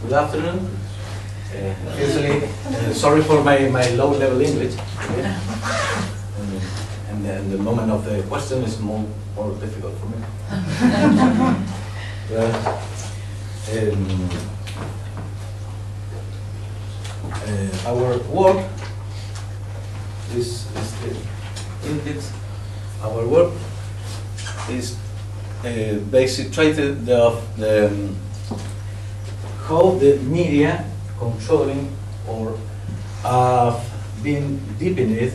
Good afternoon. Usually, sorry for my low-level English. And the moment of the question is more difficult for me. Our work is the index. Our work is basically treated the how the media controlling or being deepened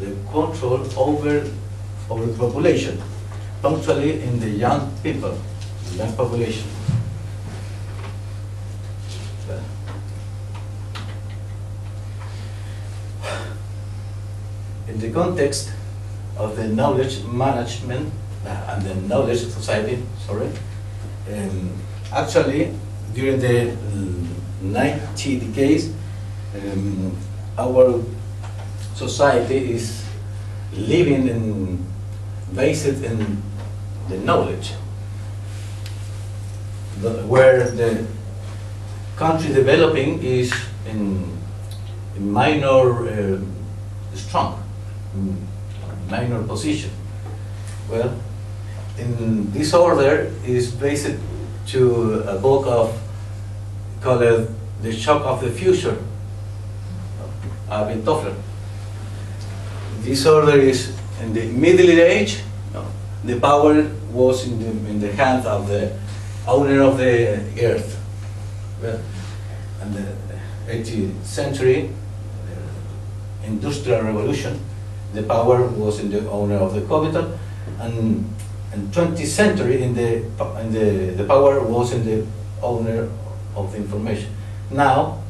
the control over the population, punctually in the young people, the young population. In the context of the knowledge management and the knowledge society, actually during the 90 decades, our society is living based in the knowledge, where the country developing is in minor minor position. Well, in this order is based to a book of called The Shock of the Future, Alvin Toffler. This order is in the Middle Age. The power was in the hands of the owner of the earth. Well, and the 18th century, the Industrial Revolution, the power was in the owner of the capital, and in 20th century, the power was in the owner of the information. Now,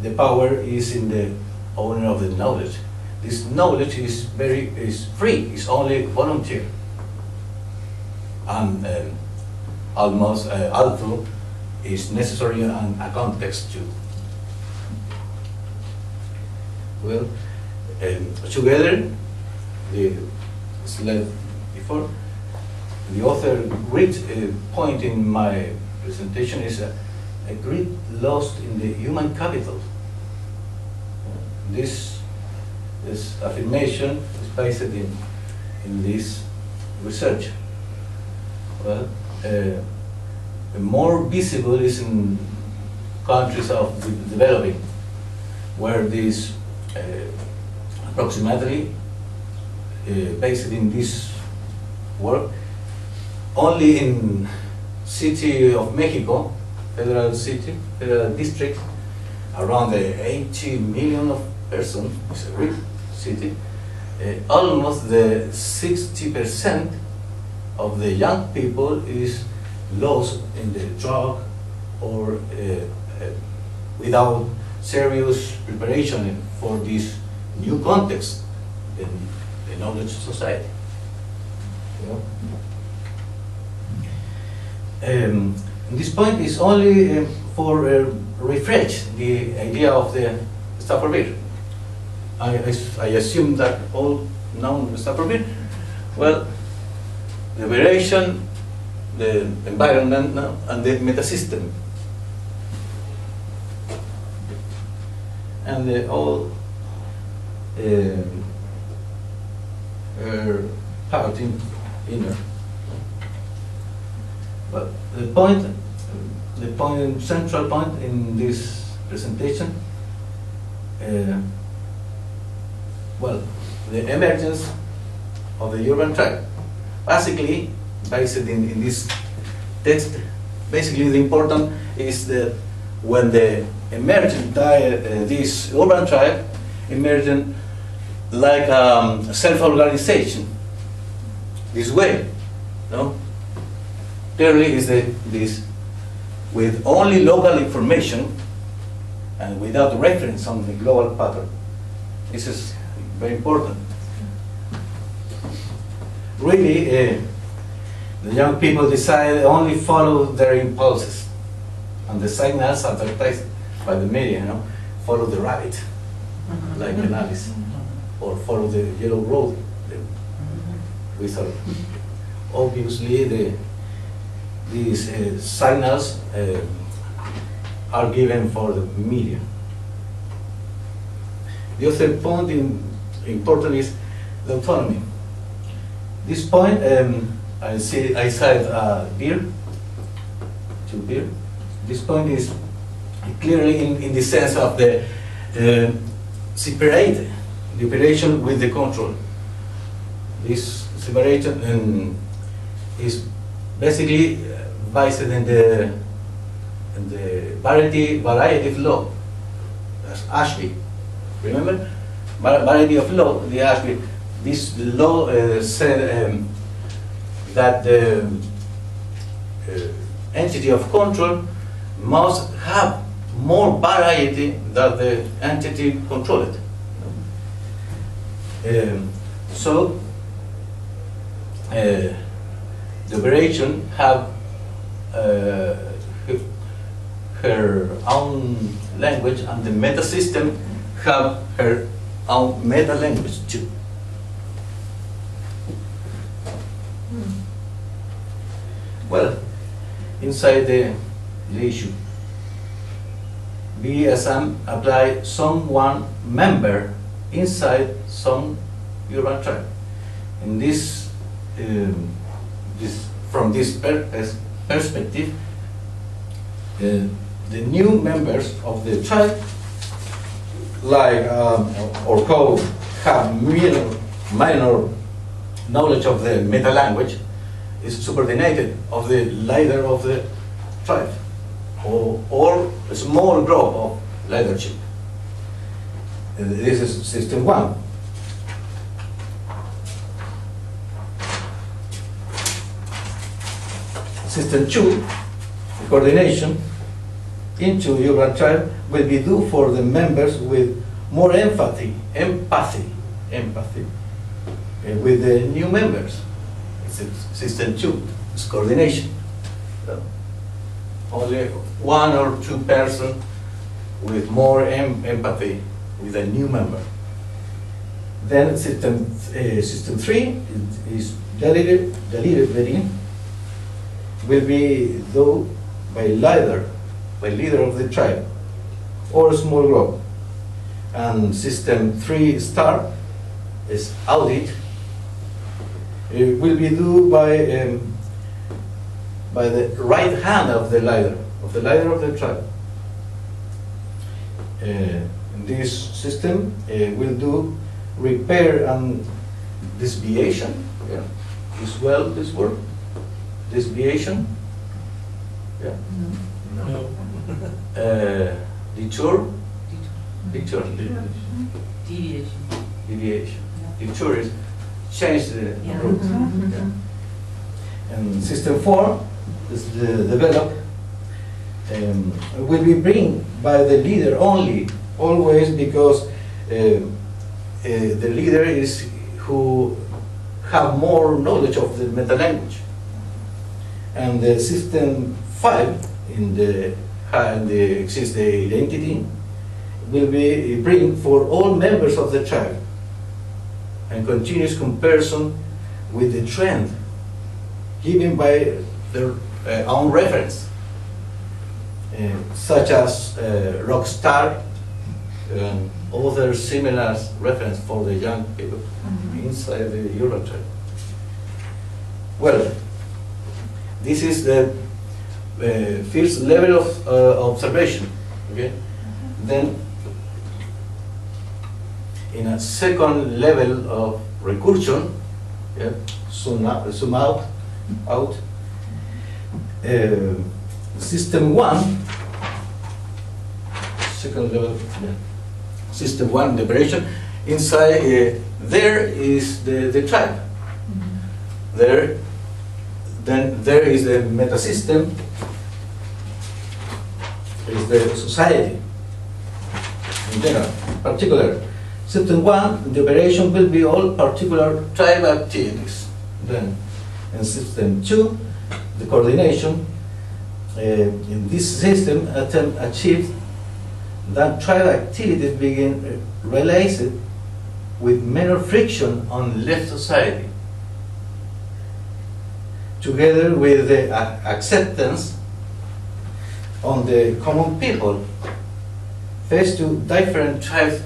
the power is in the owner of the knowledge. This knowledge is free. It's only volunteer, and almost although is necessary and a context too. Well, together, the slide before, the author great point in my presentation is a great loss in the human capital. This affirmation is based in this research. Well, more visible is in countries of developing, where this approximately based in this work only in city of Mexico, federal district, around the 80 million of persons, it's a big city, almost the 60% of the young people is lost in the drug or without serious preparation for this new context in the knowledge society. This point is only for refresh the idea of the Stafford. I assume that all known Stafford. Well, the variation, the environment, and the metasystem, and the all part in inner. But central point in this presentation, well, the emergence of the urban tribe. Basically, based in this text, basically the important is that when the emergent this urban tribe emergent like self-organization, this way, no? Clearly is this with only local information and without reference on the global pattern. This is very important. Really, the young people decide only follow their impulses and the signals advertised by the media, you know, follow the rabbit, like an Alice, or follow the yellow road. We thought, obviously, these signals are given for the media. The other point important is the autonomy. This point, I said beer, to beer. This point is clearly in the sense of the separate the operation with the control. This separation is basically based in the variety of law. That's Ashley. Remember? Variety of law, the Ashley. This law said that the entity of control must have more variety than the entity controlled. So the operation have her own language, and the meta system have her own meta language too. Well, inside the issue, VSM apply someone member inside some urban tribe. In this, from this perspective, the new members of the tribe, like or co, have minor knowledge of the meta language, is subordinated of the leader of the tribe, or a small group of leadership. This is system 1. System 2, the coordination into urban tribe will be due for the members with more empathy with the new members. System 2 is coordination. So only 1 or 2 persons with more empathy with a new member. Then system 3 is delivery will be done by leader of the tribe or a small group. And system 3 star is audit. It will be done by the right hand of the leader of the tribe. This system will do repair and disviation. Yeah. Is well this word? Disviation? Yeah. No. Detour? Deviation. Detour is change the route. Mm-hmm. Yeah. And system 4 is developed will be bring by the leader only, always, because the leader is who have more knowledge of the meta language. And the system 5 in the exist the identity will be bring for all members of the tribe and continuous comparison with the trend given by their own reference, such as Rockstar and other similar reference for the young people inside the urban tribe. Well, this is the first level of observation. Okay, then in a second level of recursion, yeah, zoom out, system 1, second level, yeah, system 1, the operation, inside there is the tribe. Then there is the metasystem, is the society in general, particular. System 1, the operation will be all particular tribe activities. Then in system 2, the coordination in this system achieved that tribe activities begin realized with minor friction on left society, together with the acceptance on the common people face to different tribe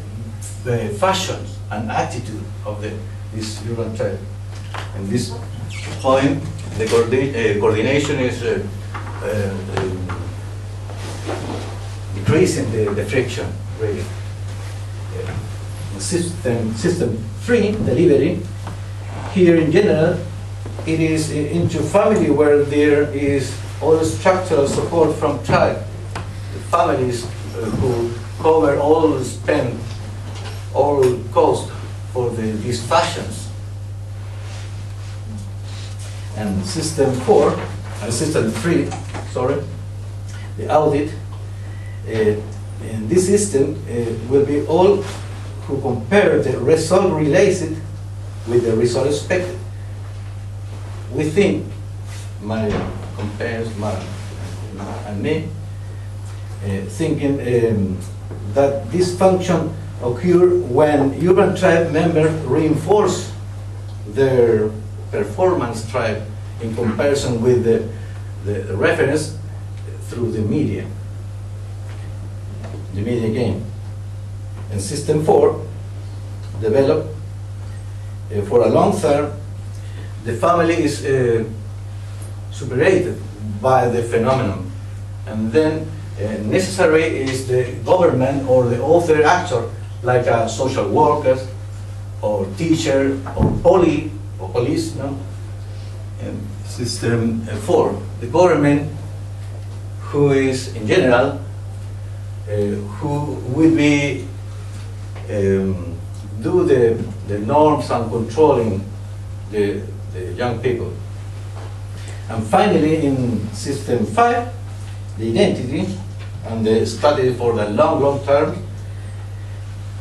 fashions and attitude of this urban tribe. And this point, the coordination is decreasing the friction really. System 3, delivery, here in general, it is into family where there is all structural support from tribe. The families who cover all spend, all cost for these fashions. And system 3, sorry, the audit, in this system will be all who compare the result realized with the result expected. We think, Mario compares and me, thinking that this function occurs when urban tribe members reinforce their performance tribe in comparison with the reference through the media game. And system 4 developed for a long term. The family is superated by the phenomenon, and then necessary is the government or the other actor, like a social worker or teacher or police. No? And system 4, the government, who is in general who will be do the norms and controlling the young people. And finally, in system 5, the identity and the study for the long term,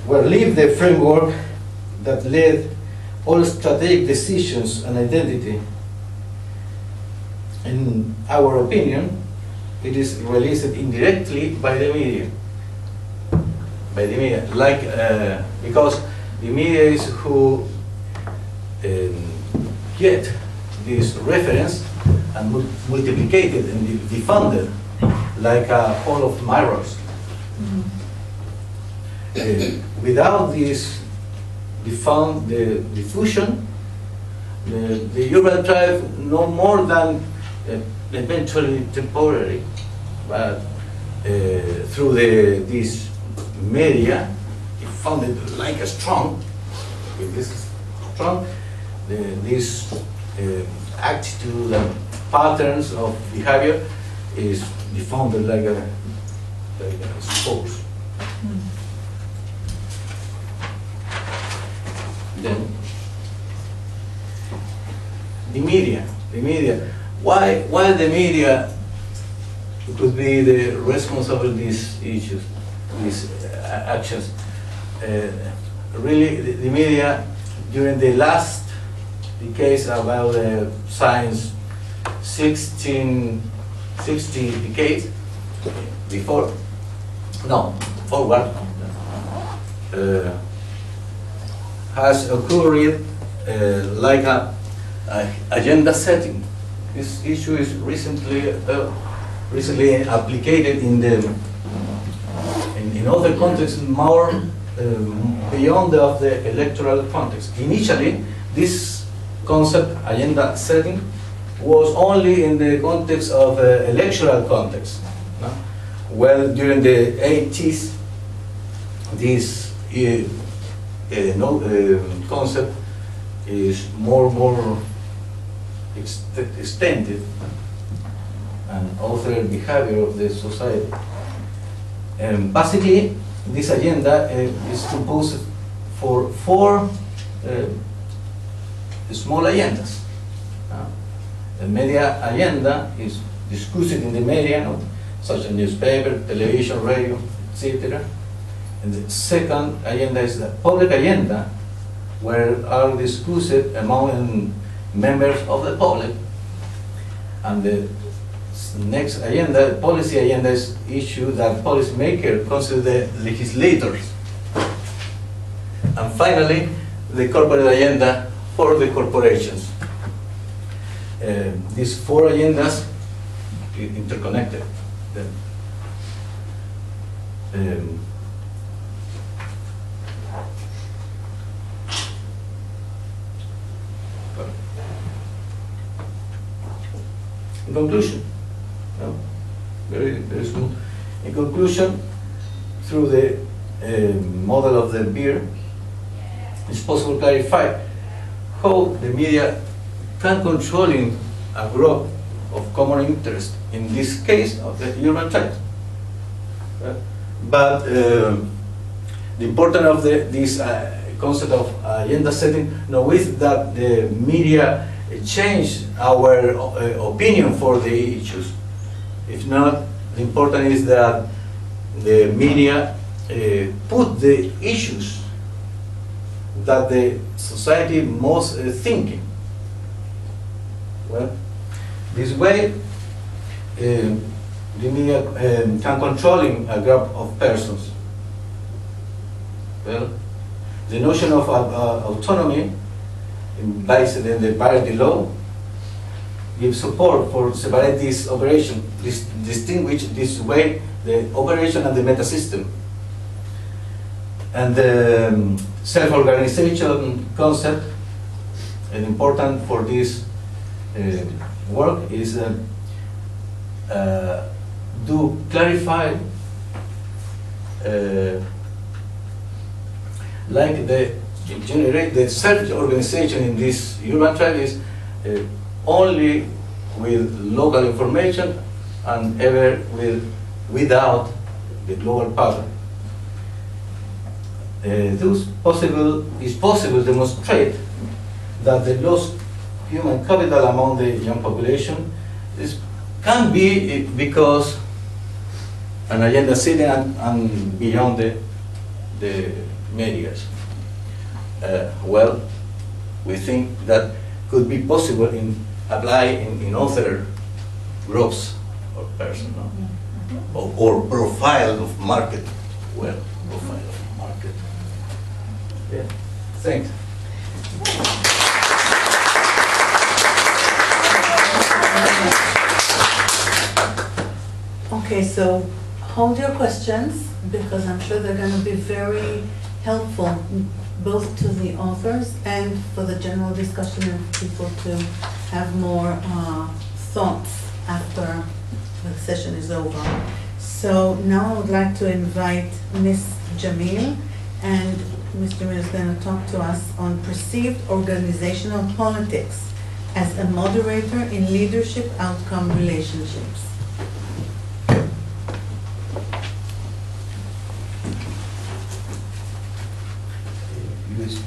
will leave the framework that led all strategic decisions and identity. In our opinion, it is released indirectly by the media. Like because the media is who get this reference and multiplicated and diffunded like a hall of mirrors. Without this diffusion, the urban tribe no more than eventually temporary, but through this media, it founded like a strong, with this strong, this attitude and patterns of behavior is defined like a spokes. Then the media. Why the media could be the responsible of these issues, these actions? Really, the media during the last decades, about the science, 60 decades before, no, forward, has occurred like a agenda setting. This issue is recently applied in other contexts more beyond the electoral context. Initially, this concept, agenda setting, was only in the context of electoral context. No? Well, during the 80s, this concept is more extended and altered behavior of the society. Basically, this agenda is composed for 4 small agendas. The media agenda is discussed in the media, no? Such as newspaper, television, radio, etc. And the second agenda is the public agenda, where are discussed among members of the public. And the next agenda, the policy agenda, is issue that policymakers consider the legislators. And finally, the corporate agenda for the corporations. These 4 agendas interconnected. In conclusion, no? very smooth. In conclusion, through the model of the beer, it's possible to clarify how the media can controlling a group of common interest, in this case of the urban child. But the importance of this concept of agenda setting, now is that the media change our opinion for the issues. If not, the important is that the media put the issues that the society most thinking. Well, this way, the media can controlling a group of persons. Well, the notion of autonomy, based in the parity law, gives support for separate this operation, distinguish this way the operation and the meta system. And the self-organization concept, and important for this work, is to clarify like generate the self-organization in this urban tribe is only with local information and ever without the global pattern. Thus, is possible to demonstrate that the lost human capital among the young population can be because an agenda setting and beyond the medias. Well, we think that could be possible in apply in other groups or person, no? or profile of market. Well, profile of market. Yeah. Thanks. Okay, so hold your questions, because I'm sure they're going to be very helpful both to the authors and for the general discussion and people to have more thoughts after the session is over. So now I would like to invite Ms. Jamil, and Ms. Jamil is going to talk to us on perceived organizational politics as a moderator in leadership outcome relationships. USB.